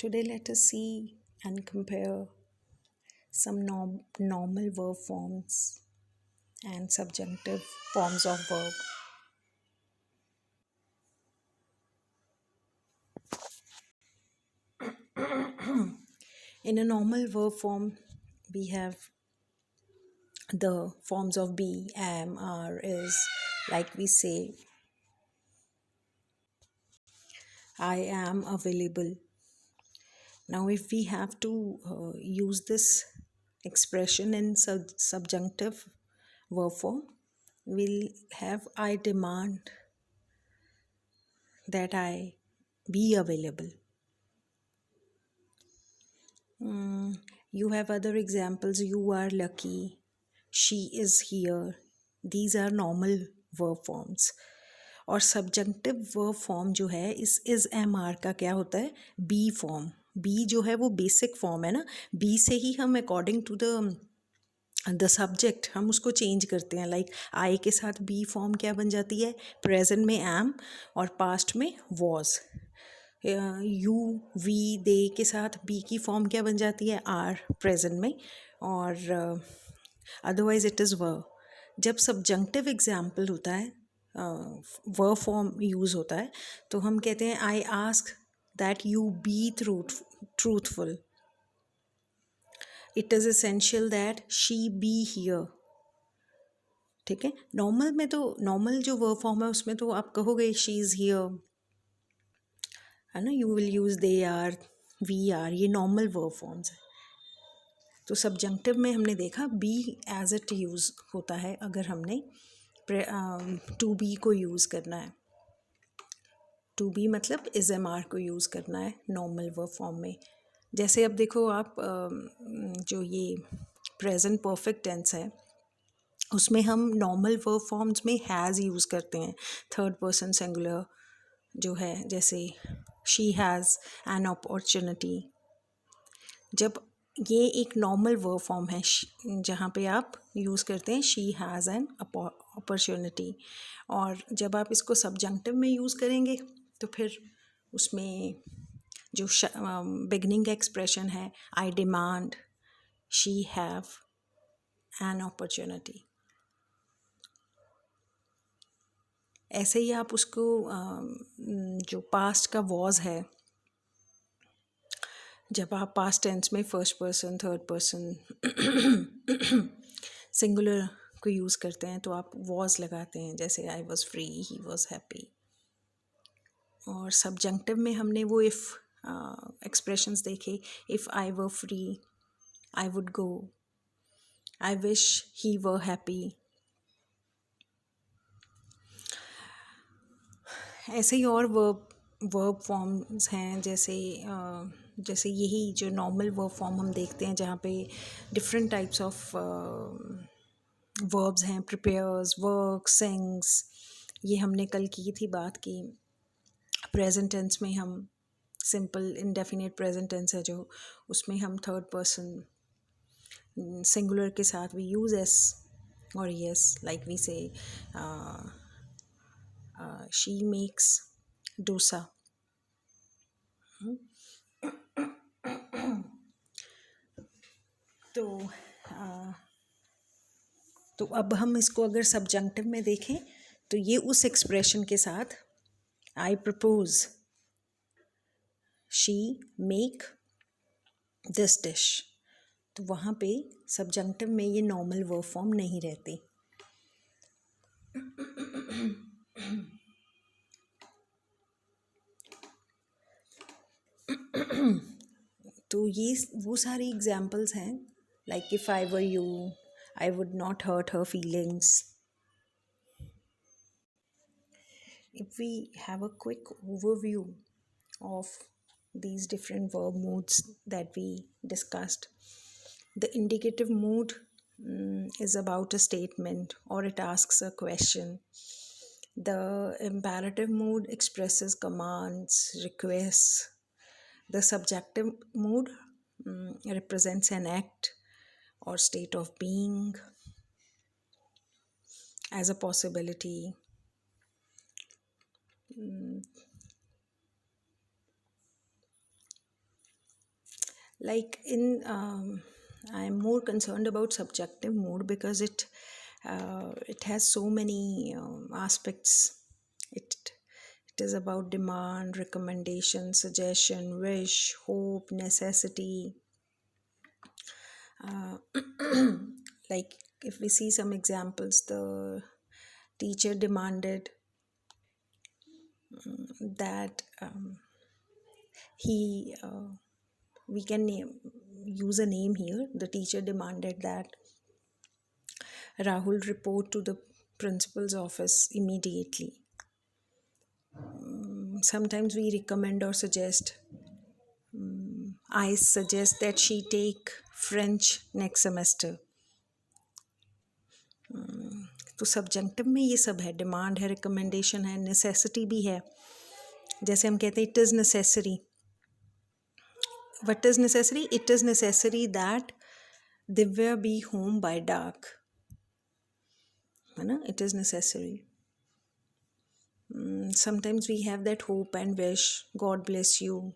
Today, let us see and compare some normal verb forms and subjunctive forms of verb. In a normal verb form, we have the forms of be, am, are, is. Like we say, I am available. Now, if we have to use this expression in subjunctive verb form, we'll have I demand that I be available. You have other examples. You are lucky. She is here. These are normal verb forms. और subjective verb form जो है इस M R का क्या होता है, B form. B जो है वो बेसिक फॉर्म है ना. बी से ही हम अकॉर्डिंग टू द सब्जेक्ट हम उसको चेंज करते हैं. लाइक आई के साथ बी फॉर्म क्या बन जाती है, प्रेजेंट में एम और पास्ट में वॉज. यू वी दे के साथ बी की फॉर्म क्या बन जाती है, आर प्रेजेंट में, और अदरवाइज इट इज़ वर. जब सब्जंक्टिव एग्जाम्पल होता है, वर फॉर्म यूज़ होता है, तो हम कहते हैं I ask that you be truthful. It is essential that she be here. ठीक है. नॉर्मल में तो नॉर्मल जो वर्ब फॉर्म है उसमें तो आप कहोगे शी इज़ हियर, है ना. You will use they are, we are, ये नॉर्मल वर्ब फॉर्म्स है. तो सब्जंक्टिव में हमने देखा बी एज इट यूज़ होता है अगर हमने टू बी को यूज़ करना है. टू बी मतलब इज एम आर को यूज़ करना है नॉर्मल वर्ब फॉर्म में. जैसे अब देखो आप, जो ये प्रेजेंट परफेक्ट टेंस है उसमें हम नॉर्मल वर्ब फॉर्म्स में हैज़ यूज़ करते हैं. थर्ड पर्सन सिंगुलर जो है, जैसे शी हैज़ एन अपॉर्चुनिटी. जब ये एक नॉर्मल वर्ब फॉर्म है जहाँ पे आप यूज़ करते हैं शी हैज़ एन अपॉर्चुनिटी. और जब आप इसको सब्जंक्टिव में यूज़ करेंगे तो फिर उसमें जो बिगनिंग एक्सप्रेशन है, आई demand, she have an opportunity. ऐसे ही आप उसको जो पास्ट का वॉज है, जब आप पास्ट टेंस में first person third person singular को यूज़ करते हैं तो आप वॉज लगाते हैं, जैसे I was free, he was happy. और सब्जंक्टिव में हमने वो इफ़ एक्सप्रेशंस देखे. If I were free, I would go. I wish he were happy. ऐसे ही और वर्ब फॉर्म्स हैं, जैसे यही जो नॉर्मल वर्ब फॉर्म हम देखते हैं जहाँ पे डिफरेंट टाइप्स ऑफ वर्ब्स हैं. Prepares, work, sings. ये हमने कल की थी बात की. प्रेजेंट टेंस में हम सिंपल इंडेफिनिट प्रेजेंट टेंस है जो, उसमें हम थर्ड पर्सन सिंगुलर के साथ वी यूज़ एस और यस. लाइक वी से शी मेक्स डोसा. तो अब हम इसको अगर सब्जंक्टिव में देखें तो ये उस एक्सप्रेशन के साथ I propose she make this dish, तो वहाँ पे सब्जंक्टिव में ये नॉर्मल वर्ब फॉर्म नहीं रहती. तो ये वो सारी एग्जाम्पल्स हैं. Like if I were you, I would not hurt her feelings. If we have a quick overview of these different verb moods that we discussed, the indicative mood is about a statement or it asks a question. The imperative mood expresses commands, requests. The subjective mood represents an act or state of being as a possibility. like in I'm more concerned about subjective mood because it has so many aspects. It is about demand, recommendation, suggestion, wish, hope, necessity. uh, like if we see some examples, the teacher demanded that he we can use a name here. The teacher demanded that Rahul report to the principal's office immediately. Sometimes we recommend or suggest. I suggest that she take French next semester. तो subjective में ये सब है, demand है, recommendation है, necessity भी है. जैसे हम कहते हैं it is necessary. What is necessary? It is necessary that Divya be home by dark. है ना? It is necessary. Sometimes we have that hope and wish, God bless you.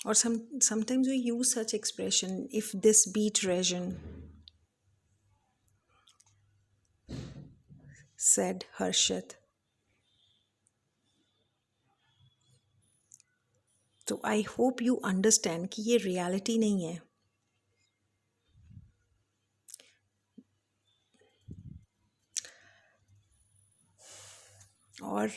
Or sometimes we use such expression, if this be treason, said Harshit. तो I hope you understand कि ये reality नहीं है. और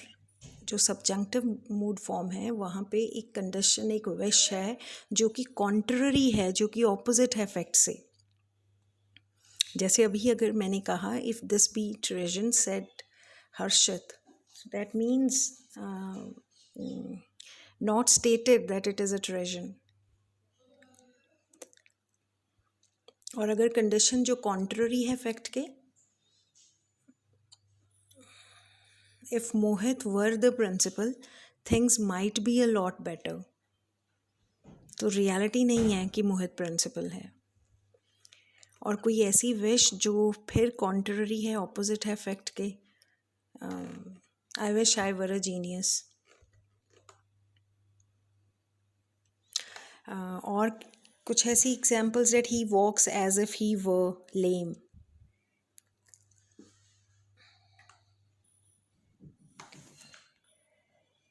जो subjective mood form है वहाँ पे एक कंडीशन, एक विश है जो कि कॉन्ट्ररी है, जो कि ऑपोजिट है फैक्ट से. जैसे अभी अगर मैंने कहा if this be treason said Harshit, that means not stated that it is a treason. और अगर कंडीशन जो कॉन्ट्ररी है फैक्ट के, if Mohit were the principal things might be a lot better. तो रियलिटी नहीं है कि मोहित प्रिंसिपल है. और कोई ऐसी विश जो फिर कॉन्ट्ररी है, ऑपोजिट है फैक्ट के, I wish I were a genius. और कुछ ऐसी examples that he walks as if he were lame.